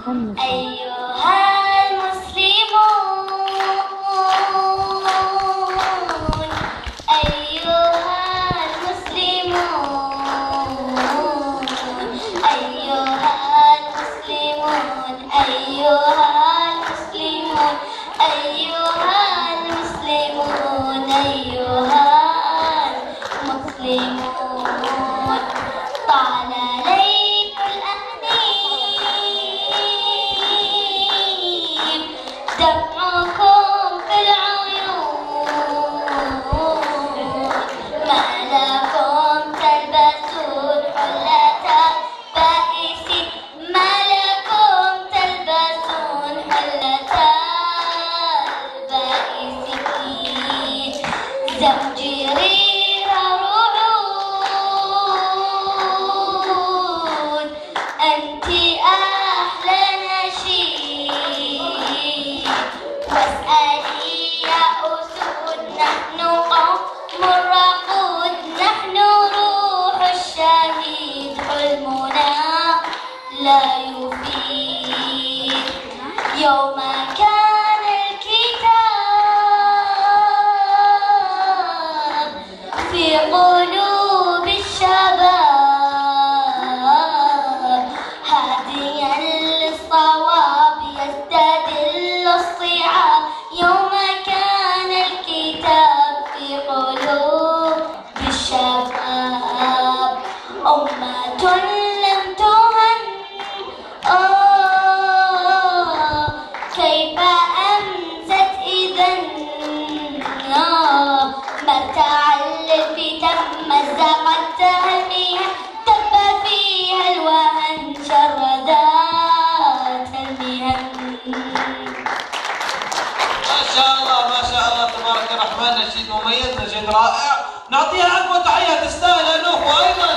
أيها المسلمون أيها المسلمون أيها المسلمون أيها المسلمون أيها المسلمون أيها المسلمون طال ليل الأنيب دمعكم في العيون ما لكم تلبسون حلة بائسين ما لكم تلبسون حلة البائسين زمجرير رعود أنت أحلى نشيد واسألي يا أسود نحن قوم الرقود نحن روح الشهيد حلمنا لا يفيد يوم كان الكتاب في قلوب الشباب هاديا للصواب يستدل الصعاب يوم كان الكتاب في قلوب الشباب أمة لم تهن كيف أمست إذن ما تعلل بتم مزقتها المياه تب فيها الوهن شردات المهن. ما شاء الله ما شاء الله تبارك الرحمن، نشيد مميز نشيد رائع، نعطيها أقوى تحية تستاهل الأخوة أيضا.